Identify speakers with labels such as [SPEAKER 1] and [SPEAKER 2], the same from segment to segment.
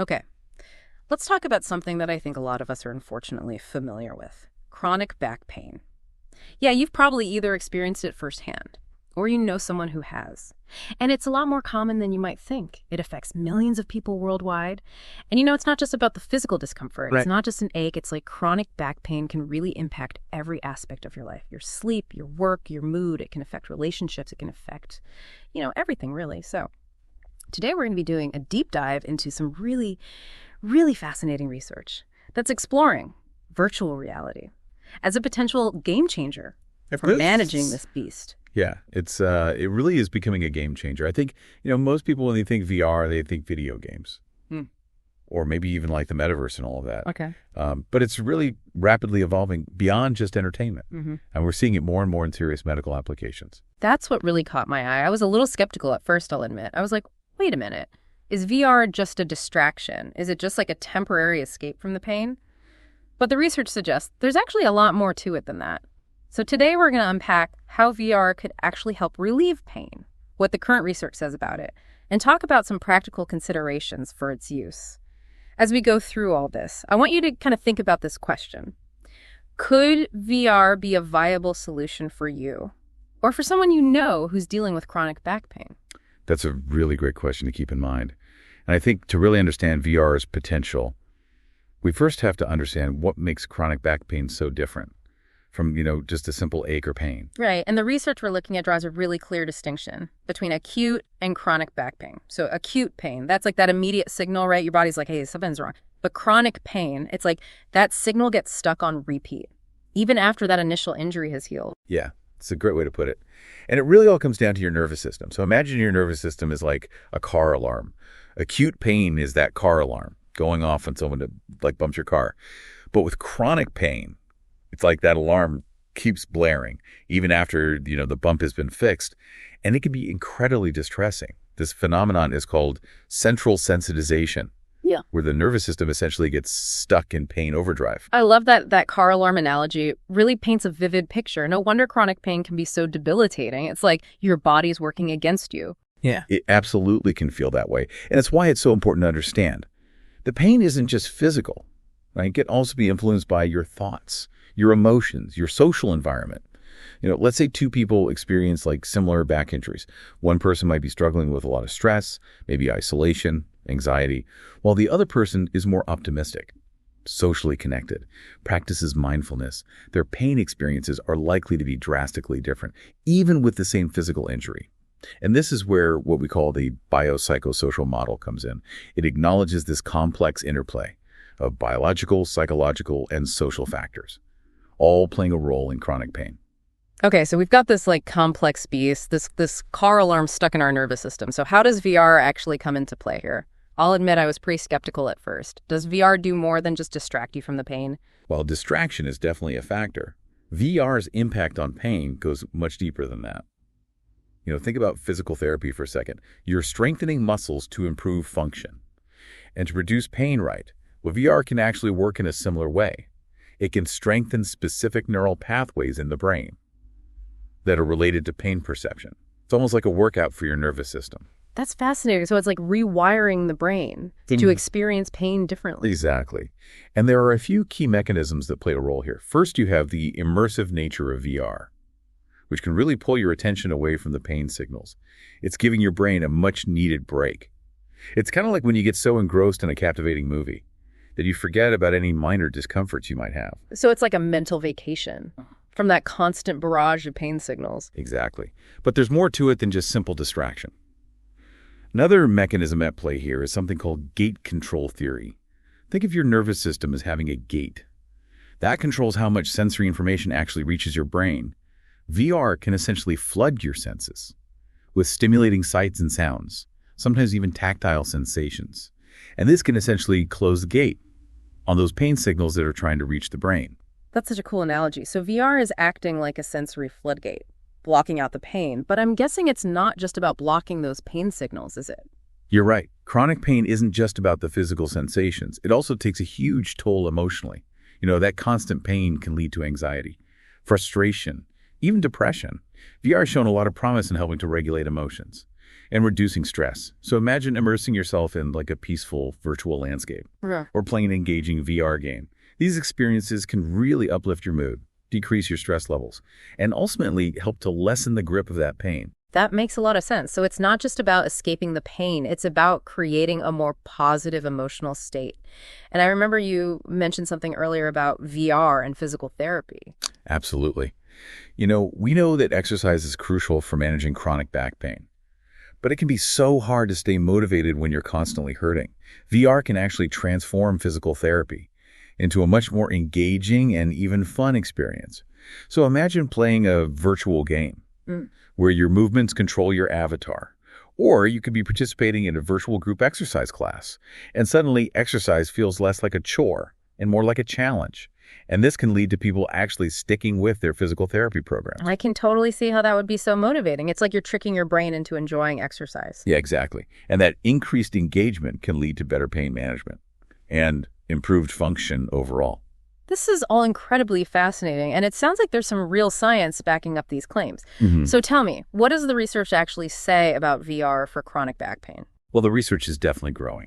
[SPEAKER 1] Okay, let's talk about something that I think a lot of us are unfortunately familiar with: chronic back pain. Yeah, you've probably either experienced it firsthand or you know someone who has. And it's a lot more common than you might think. It affects millions of people worldwide. And it's not just about the physical discomfort. It's
[SPEAKER 2] Right.
[SPEAKER 1] not just an ache. It's like chronic back pain can really impact every aspect of your life: your sleep, your work, your mood. It can affect relationships. It can affect, everything really. So today we're going to be doing a deep dive into some really, really fascinating research that's exploring virtual reality as a potential game changer for managing this beast.
[SPEAKER 2] Yeah, it really is becoming a game changer. I think, most people when they think VR, they think video games.
[SPEAKER 1] Hmm.
[SPEAKER 2] Or maybe even like the metaverse and all of that.
[SPEAKER 1] Okay.
[SPEAKER 2] But it's really rapidly evolving beyond just entertainment.
[SPEAKER 1] Mm-hmm.
[SPEAKER 2] And we're seeing it more and more in serious medical applications.
[SPEAKER 1] That's what really caught my eye. I was a little skeptical at first, I'll admit. I was like, wait a minute. Is VR just a distraction? Is it just like a temporary escape from the pain? But the research suggests there's actually a lot more to it than that. So today we're going to unpack how VR could actually help relieve pain, what the current research says about it, and talk about some practical considerations for its use. As we go through all this, I want you to kind of think about this question. Could VR be a viable solution for you or for someone you know who's dealing with chronic back pain?
[SPEAKER 2] That's a really great question to keep in mind. And I think to really understand VR's potential, we first have to understand what makes chronic back pain so different from, just a simple ache or pain.
[SPEAKER 1] Right. And the research we're looking at draws a really clear distinction between acute and chronic back pain. So acute pain, that's like that immediate signal, right? Your body's like, hey, something's wrong. But chronic pain, it's like that signal gets stuck on repeat, even after that initial injury has healed.
[SPEAKER 2] Yeah, it's a great way to put it. And it really all comes down to your nervous system. So imagine your nervous system is like a car alarm. Acute pain is that car alarm going off when someone bumps your car. But with chronic pain, it's like that alarm keeps blaring even after, the bump has been fixed. And it can be incredibly distressing. This phenomenon is called central sensitization.
[SPEAKER 1] Yeah.
[SPEAKER 2] Where the nervous system essentially gets stuck in pain overdrive.
[SPEAKER 1] I love that car alarm analogy. It really paints a vivid picture. No wonder chronic pain can be so debilitating. It's like your body's working against you.
[SPEAKER 3] Yeah.
[SPEAKER 2] It absolutely can feel that way. And it's why it's so important to understand. The pain isn't just physical, right? It can also be influenced by your thoughts, your emotions, your social environment. Let's say two people experience similar back injuries. One person might be struggling with a lot of stress, maybe isolation, anxiety, while the other person is more optimistic, socially connected, practices mindfulness. Their pain experiences are likely to be drastically different, even with the same physical injury. And this is where what we call the biopsychosocial model comes in. It acknowledges this complex interplay of biological, psychological, and social factors, all playing a role in chronic pain.
[SPEAKER 1] Okay, so we've got this complex beast, this car alarm stuck in our nervous system. So how does VR actually come into play here? I'll admit I was pretty skeptical at first. Does VR do more than just distract you from the pain?
[SPEAKER 2] While distraction is definitely a factor, VR's impact on pain goes much deeper than that. Think about physical therapy for a second. You're strengthening muscles to improve function and to reduce pain, right? Well, VR can actually work in a similar way. It can strengthen specific neural pathways in the brain that are related to pain perception. It's almost like a workout for your nervous system.
[SPEAKER 1] That's fascinating. So it's like rewiring the brain to experience pain differently.
[SPEAKER 2] Exactly. And there are a few key mechanisms that play a role here. First, you have the immersive nature of VR, which can really pull your attention away from the pain signals. It's giving your brain a much-needed break. It's kind of like when you get so engrossed in a captivating movie that you forget about any minor discomforts you might have.
[SPEAKER 1] So it's like a mental vacation from that constant barrage of pain signals.
[SPEAKER 2] Exactly. But there's more to it than just simple distraction. Another mechanism at play here is something called gate control theory. Think of your nervous system as having a gate. That controls how much sensory information actually reaches your brain. VR can essentially flood your senses with stimulating sights and sounds, sometimes even tactile sensations. And this can essentially close the gate on those pain signals that are trying to reach the brain.
[SPEAKER 1] That's such a cool analogy. So VR is acting like a sensory floodgate, blocking out the pain. But I'm guessing it's not just about blocking those pain signals, is it?
[SPEAKER 2] You're right. Chronic pain isn't just about the physical sensations. It also takes a huge toll emotionally. That constant pain can lead to anxiety, frustration, even depression. VR has shown a lot of promise in helping to regulate emotions. and reducing stress. So imagine immersing yourself in like a peaceful virtual landscape
[SPEAKER 1] Yeah.
[SPEAKER 2] or playing an engaging VR game. These experiences can really uplift your mood, decrease your stress levels, and ultimately help to lessen the grip of that pain.
[SPEAKER 1] That makes a lot of sense. So it's not just about escaping the pain, it's about creating a more positive emotional state. And I remember you mentioned something earlier about VR and physical therapy.
[SPEAKER 2] Absolutely. We know that exercise is crucial for managing chronic back pain, but it can be so hard to stay motivated when you're constantly hurting. VR can actually transform physical therapy into a much more engaging and even fun experience. So imagine playing a virtual game where your movements control your avatar. Or you could be participating in a virtual group exercise class, and suddenly exercise feels less like a chore and more like a challenge. And this can lead to people actually sticking with their physical therapy programs.
[SPEAKER 1] I can totally see how that would be so motivating. It's like you're tricking your brain into enjoying exercise.
[SPEAKER 2] Yeah, exactly. And that increased engagement can lead to better pain management and improved function overall.
[SPEAKER 1] This is all incredibly fascinating, and it sounds like there's some real science backing up these claims. So tell me, what does the research actually say about VR for chronic back pain?
[SPEAKER 2] Well, the research is definitely growing,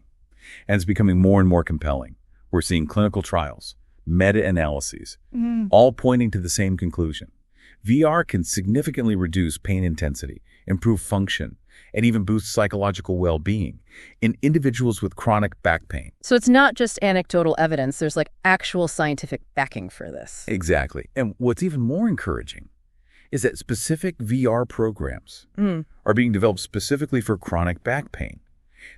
[SPEAKER 2] and it's becoming more and more compelling. We're seeing clinical trials, meta-analyses, all pointing to the same conclusion. VR can significantly reduce pain intensity, improve function, and even boost psychological well-being in individuals with chronic back pain.
[SPEAKER 1] So it's not just anecdotal evidence, there's like actual scientific backing for this.
[SPEAKER 2] Exactly. And what's even more encouraging is that specific VR programs are being developed specifically for chronic back pain.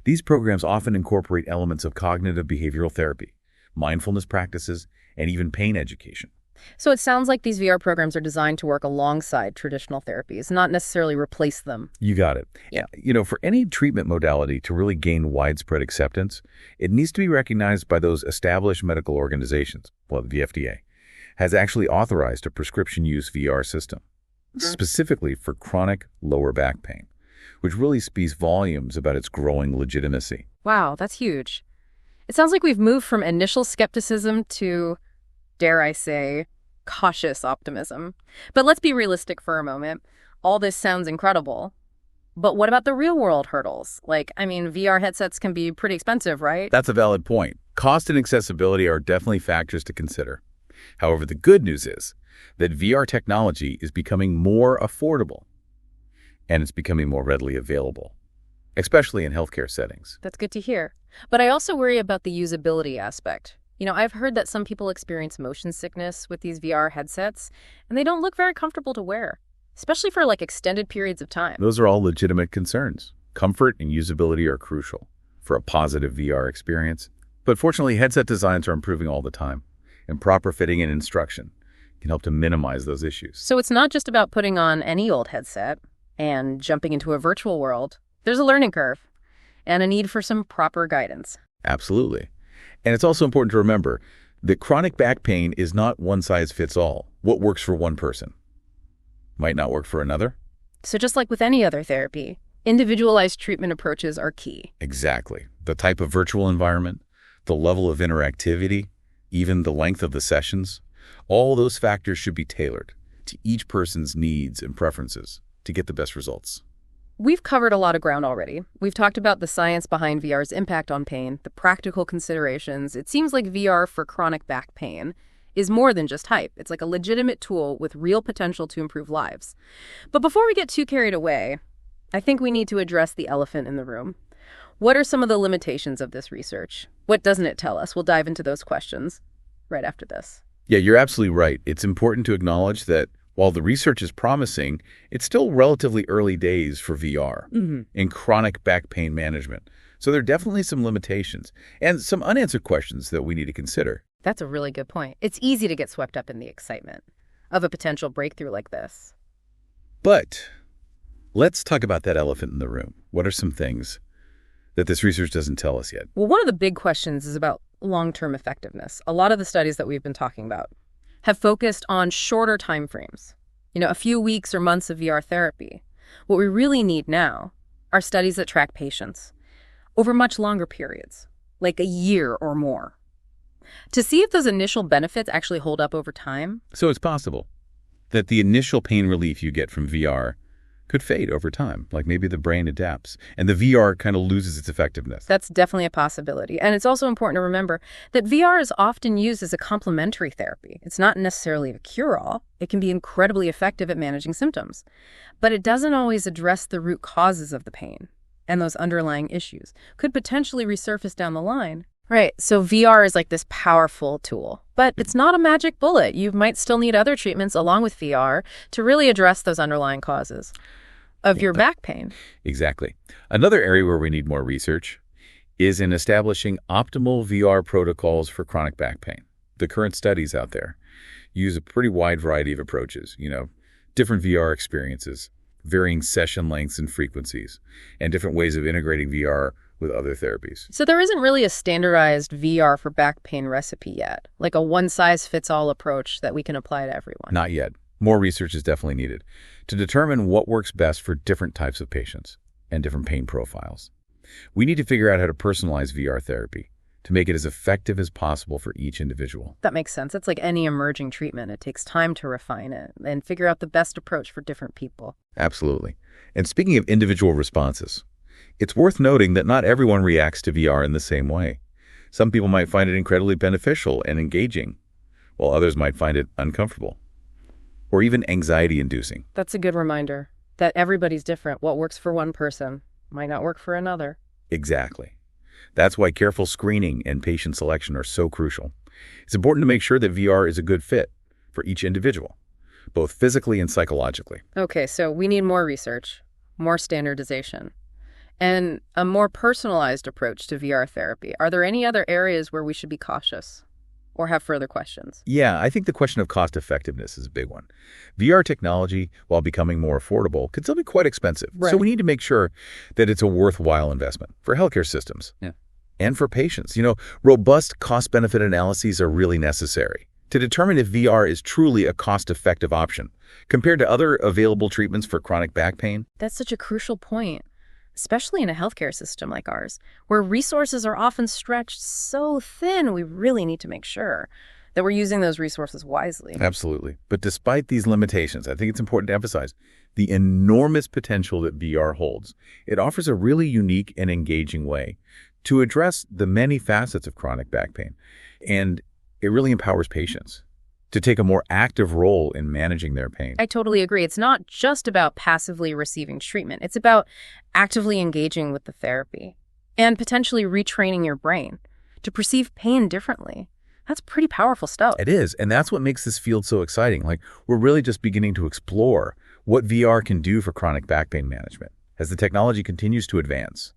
[SPEAKER 2] These programs often incorporate elements of cognitive behavioral therapy, mindfulness practices, and even pain education.
[SPEAKER 1] So it sounds like these VR programs are designed to work alongside traditional therapies, not necessarily replace them.
[SPEAKER 2] You got it. Yeah. For any treatment modality to really gain widespread acceptance, it needs to be recognized by those established medical organizations. Well, the FDA has actually authorized a prescription use VR system, specifically for chronic lower back pain, which really speaks volumes about its growing legitimacy.
[SPEAKER 1] Wow, that's huge. It sounds like we've moved from initial skepticism to, dare I say, cautious optimism. But let's be realistic for a moment. All this sounds incredible. But what about the real-world hurdles? VR headsets can be pretty expensive, right?
[SPEAKER 2] That's a valid point. Cost and accessibility are definitely factors to consider. However, the good news is that VR technology is becoming more affordable, and it's becoming more readily available, especially in healthcare settings.
[SPEAKER 1] That's good to hear. But I also worry about the usability aspect. I've heard that some people experience motion sickness with these VR headsets, and they don't look very comfortable to wear, especially for extended periods of time.
[SPEAKER 2] Those are all legitimate concerns. Comfort and usability are crucial for a positive VR experience. But fortunately, headset designs are improving all the time, and proper fitting and instruction can help to minimize those issues.
[SPEAKER 1] So it's not just about putting on any old headset and jumping into a virtual world. There's a learning curve and a need for some proper guidance.
[SPEAKER 2] Absolutely. And it's also important to remember that chronic back pain is not one size fits all. What works for one person might not work for another.
[SPEAKER 1] So just like with any other therapy, individualized treatment approaches are key.
[SPEAKER 2] Exactly. The type of virtual environment, the level of interactivity, even the length of the sessions, all those factors should be tailored to each person's needs and preferences to get the best results.
[SPEAKER 1] We've covered a lot of ground already. We've talked about the science behind VR's impact on pain, the practical considerations. It seems like VR for chronic back pain is more than just hype. It's like a legitimate tool with real potential to improve lives. But before we get too carried away, I think we need to address the elephant in the room. What are some of the limitations of this research? What doesn't it tell us? We'll dive into those questions right after this.
[SPEAKER 2] Yeah, you're absolutely right. It's important to acknowledge that while the research is promising, it's still relatively early days for VR in chronic back pain management. So there are definitely some limitations and some unanswered questions that we need to consider.
[SPEAKER 1] That's a really good point. It's easy to get swept up in the excitement of a potential breakthrough like this.
[SPEAKER 2] But let's talk about that elephant in the room. What are some things that this research doesn't tell us yet?
[SPEAKER 1] Well, one of the big questions is about long-term effectiveness. A lot of the studies that we've been talking about have focused on shorter time frames, a few weeks or months of VR therapy. What we really need now are studies that track patients over much longer periods, like a year or more, to see if those initial benefits actually hold up over time.
[SPEAKER 2] So it's possible that the initial pain relief you get from VR could fade over time, like maybe the brain adapts, and the VR kind of loses its effectiveness.
[SPEAKER 1] That's definitely a possibility. And it's also important to remember that VR is often used as a complementary therapy. It's not necessarily a cure-all. It can be incredibly effective at managing symptoms. But it doesn't always address the root causes of the pain, and those underlying issues could potentially resurface down the line. Right, so VR is like this powerful tool, but it's not a magic bullet. You might still need other treatments along with VR to really address those underlying causes of your back pain.
[SPEAKER 2] Exactly. Another area where we need more research is in establishing optimal VR protocols for chronic back pain. The current studies out there use a pretty wide variety of approaches, different VR experiences, varying session lengths and frequencies, and different ways of integrating VR with other therapies.
[SPEAKER 1] So there isn't really a standardized VR for back pain recipe yet, like a one-size-fits-all approach that we can apply to everyone.
[SPEAKER 2] Not yet. More research is definitely needed to determine what works best for different types of patients and different pain profiles. We need to figure out how to personalize VR therapy to make it as effective as possible for each individual.
[SPEAKER 1] That makes sense. It's like any emerging treatment. It takes time to refine it and figure out the best approach for different people.
[SPEAKER 2] Absolutely. And speaking of individual responses, it's worth noting that not everyone reacts to VR in the same way. Some people might find it incredibly beneficial and engaging, while others might find it uncomfortable or even anxiety-inducing.
[SPEAKER 1] That's a good reminder that everybody's different. What works for one person might not work for another.
[SPEAKER 2] Exactly. That's why careful screening and patient selection are so crucial. It's important to make sure that VR is a good fit for each individual, both physically and psychologically.
[SPEAKER 1] Okay, so we need more research, more standardization, and a more personalized approach to VR therapy. Are there any other areas where we should be cautious or have further questions?
[SPEAKER 2] Yeah, I think the question of cost effectiveness is a big one. VR technology, while becoming more affordable, could still be quite expensive.
[SPEAKER 1] Right.
[SPEAKER 2] So we need to make sure that it's a worthwhile investment for healthcare systems and for patients. Robust cost-benefit analyses are really necessary to determine if VR is truly a cost-effective option compared to other available treatments for chronic back pain.
[SPEAKER 1] That's such a crucial point, especially in a healthcare system like ours, where resources are often stretched so thin. We really need to make sure that we're using those resources wisely.
[SPEAKER 2] Absolutely. But despite these limitations, I think it's important to emphasize the enormous potential that VR holds. It offers a really unique and engaging way to address the many facets of chronic back pain. And it really empowers patients to take a more active role in managing their pain.
[SPEAKER 1] I totally agree. It's not just about passively receiving treatment. It's about actively engaging with the therapy and potentially retraining your brain to perceive pain differently. That's pretty powerful stuff.
[SPEAKER 2] It is, and that's what makes this field so exciting. We're really just beginning to explore what VR can do for chronic back pain management as the technology continues to advance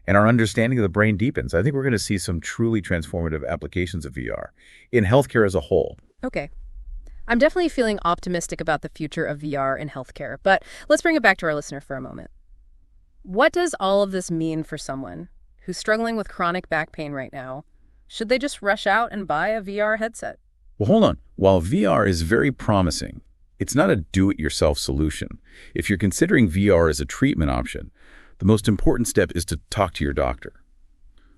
[SPEAKER 2] and our understanding of the brain deepens. I think we're going to see some truly transformative applications of VR in healthcare as a whole.
[SPEAKER 1] Okay. I'm definitely feeling optimistic about the future of VR in healthcare, but let's bring it back to our listener for a moment. What does all of this mean for someone who's struggling with chronic back pain right now? Should they just rush out and buy a VR headset?
[SPEAKER 2] Well, hold on. While VR is very promising, it's not a do-it-yourself solution. If you're considering VR as a treatment option, the most important step is to talk to your doctor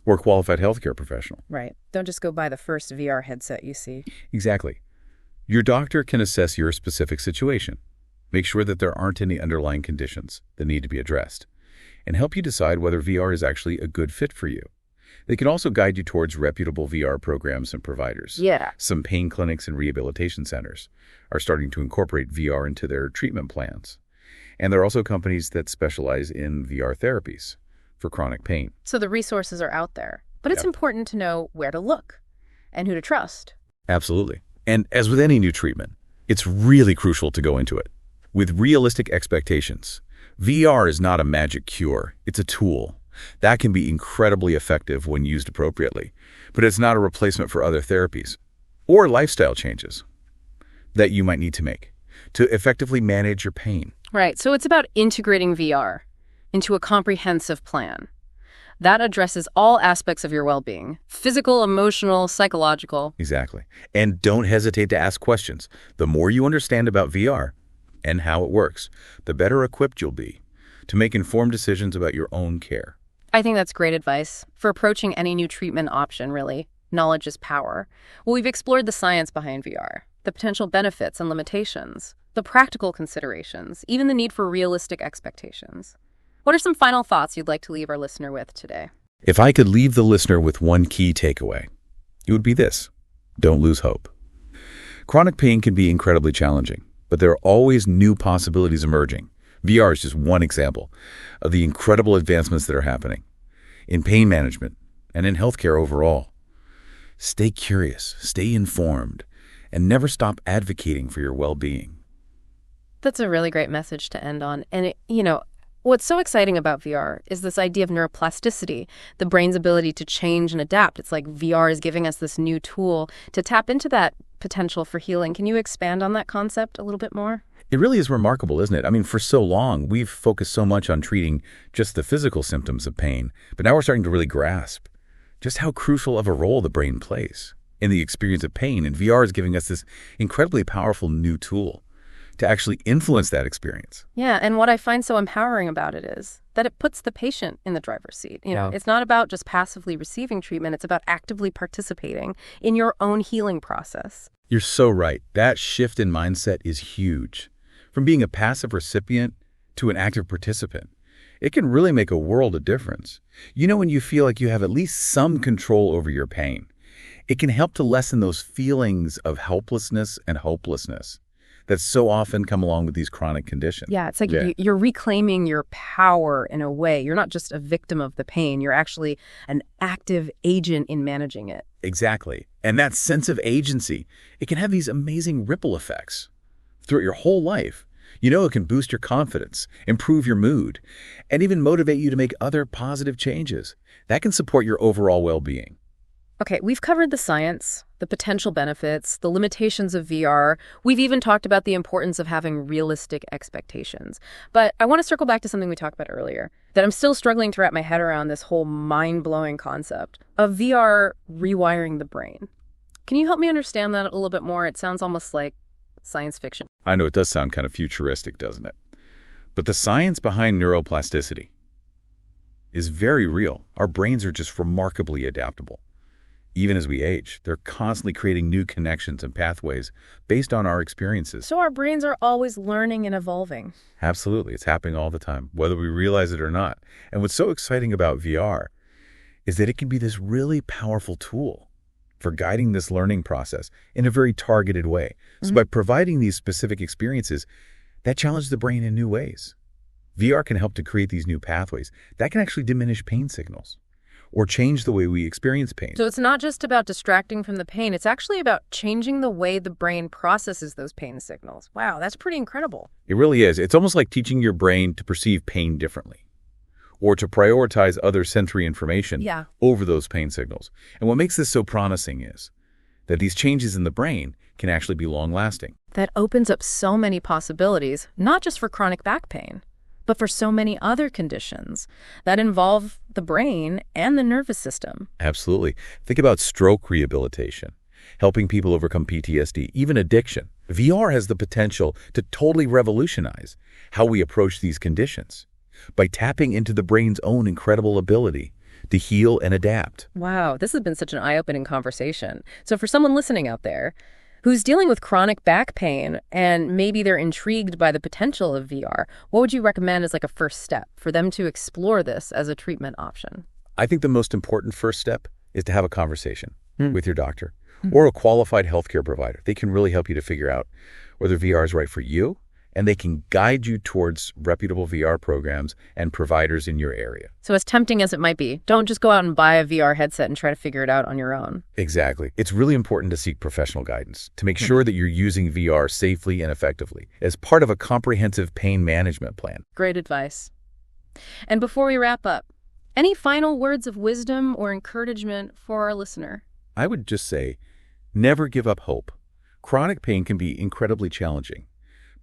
[SPEAKER 2] or a qualified healthcare professional.
[SPEAKER 1] Right. Don't just go buy the first VR headset you see.
[SPEAKER 2] Exactly. Your doctor can assess your specific situation, make sure that there aren't any underlying conditions that need to be addressed, and help you decide whether VR is actually a good fit for you. They can also guide you towards reputable VR programs and providers.
[SPEAKER 1] Yeah.
[SPEAKER 2] Some pain clinics and rehabilitation centers are starting to incorporate VR into their treatment plans. And there are also companies that specialize in VR therapies for chronic pain.
[SPEAKER 1] So the resources are out there, but it's important to know where to look and who to trust.
[SPEAKER 2] Absolutely. And as with any new treatment, it's really crucial to go into it with realistic expectations. VR is not a magic cure. It's a tool that can be incredibly effective when used appropriately, but it's not a replacement for other therapies or lifestyle changes that you might need to make to effectively manage your pain.
[SPEAKER 1] Right. So it's about integrating VR into a comprehensive plan that addresses all aspects of your well-being: physical, emotional, psychological.
[SPEAKER 2] Exactly. And don't hesitate to ask questions. The more you understand about VR and how it works, the better equipped you'll be to make informed decisions about your own care.
[SPEAKER 1] I think that's great advice for approaching any new treatment option, really. Knowledge is power. Well, we've explored the science behind VR, the potential benefits and limitations, the practical considerations, even the need for realistic expectations. What are some final thoughts you'd like to leave our listener with today?
[SPEAKER 2] If I could leave the listener with one key takeaway, it would be this: don't lose hope. Chronic pain can be incredibly challenging, but there are always new possibilities emerging. VR is just one example of the incredible advancements that are happening in pain management and in healthcare overall. Stay curious, stay informed, and never stop advocating for your well-being.
[SPEAKER 1] That's a really great message to end on. And, what's so exciting about VR is this idea of neuroplasticity, the brain's ability to change and adapt. It's like VR is giving us this new tool to tap into that potential for healing. Can you expand on that concept a little bit more?
[SPEAKER 2] It really is remarkable, isn't it? I mean, for so long, we've focused so much on treating just the physical symptoms of pain, but now we're starting to really grasp just how crucial of a role the brain plays in the experience of pain. And VR is giving us this incredibly powerful new tool to actually influence that experience.
[SPEAKER 1] Yeah, and what I find so empowering about it is that it puts the patient in the driver's seat. It's not about just passively receiving treatment, it's about actively participating in your own healing process.
[SPEAKER 2] You're so right. That shift in mindset is huge. From being a passive recipient to an active participant, it can really make a world of difference. When you feel like you have at least some control over your pain, it can help to lessen those feelings of helplessness and hopelessness that so often come along with these chronic conditions.
[SPEAKER 1] Yeah, it's like you're reclaiming your power in a way. You're not just a victim of the pain. You're actually an active agent in managing it.
[SPEAKER 2] Exactly. And that sense of agency, it can have these amazing ripple effects throughout your whole life. It can boost your confidence, improve your mood, and even motivate you to make other positive changes. That can support your overall well-being.
[SPEAKER 1] Okay, we've covered the science, the potential benefits, the limitations of VR. We've even talked about the importance of having realistic expectations. But I want to circle back to something we talked about earlier, that I'm still struggling to wrap my head around, this whole mind-blowing concept of VR rewiring the brain. Can you help me understand that a little bit more? It sounds almost like science fiction.
[SPEAKER 2] I know it does sound kind of futuristic, doesn't it? But the science behind neuroplasticity is very real. Our brains are just remarkably adaptable. Even as we age, they're constantly creating new connections and pathways based on our experiences.
[SPEAKER 1] So our brains are always learning and evolving.
[SPEAKER 2] Absolutely. It's happening all the time, whether we realize it or not. And what's so exciting about VR is that it can be this really powerful tool for guiding this learning process in a very targeted way. So by providing these specific experiences, that challenge the brain in new ways. VR can help to create these new pathways that can actually diminish pain signals or change the way we experience pain.
[SPEAKER 1] So it's not just about distracting from the pain, it's actually about changing the way the brain processes those pain signals. Wow, that's pretty incredible.
[SPEAKER 2] It really is. It's almost like teaching your brain to perceive pain differently or to prioritize other sensory information over those pain signals. And what makes this so promising is that these changes in the brain can actually be long-lasting.
[SPEAKER 1] That opens up so many possibilities, not just for chronic back pain, but for so many other conditions that involve the brain and the nervous system.
[SPEAKER 2] Absolutely. Think about stroke rehabilitation, helping people overcome PTSD, even addiction. VR has the potential to totally revolutionize how we approach these conditions by tapping into the brain's own incredible ability to heal and adapt.
[SPEAKER 1] Wow, this has been such an eye-opening conversation. So for someone listening out there who's dealing with chronic back pain and maybe they're intrigued by the potential of VR, what would you recommend as like a first step for them to explore this as a treatment option?
[SPEAKER 2] I think the most important first step is to have a conversation with your doctor or a qualified healthcare provider. They can really help you to figure out whether VR is right for you, and they can guide you towards reputable VR programs and providers in your area.
[SPEAKER 1] So as tempting as it might be, don't just go out and buy a VR headset and try to figure it out on your own.
[SPEAKER 2] Exactly. It's really important to seek professional guidance to make sure that you're using VR safely and effectively as part of a comprehensive pain management plan.
[SPEAKER 1] Great advice. And before we wrap up, any final words of wisdom or encouragement for our listener?
[SPEAKER 2] I would just say, never give up hope. Chronic pain can be incredibly challenging,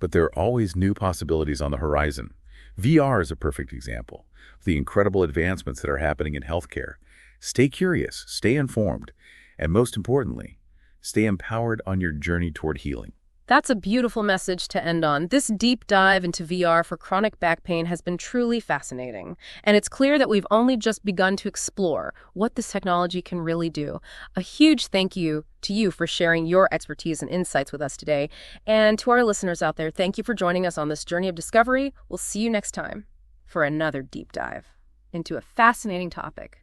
[SPEAKER 2] but there are always new possibilities on the horizon. VR is a perfect example of the incredible advancements that are happening in healthcare. Stay curious, stay informed, and most importantly, stay empowered on your journey toward healing.
[SPEAKER 1] That's a beautiful message to end on. This deep dive into VR for chronic back pain has been truly fascinating. And it's clear that we've only just begun to explore what this technology can really do. A huge thank you to you for sharing your expertise and insights with us today. And to our listeners out there, thank you for joining us on this journey of discovery. We'll see you next time for another deep dive into a fascinating topic.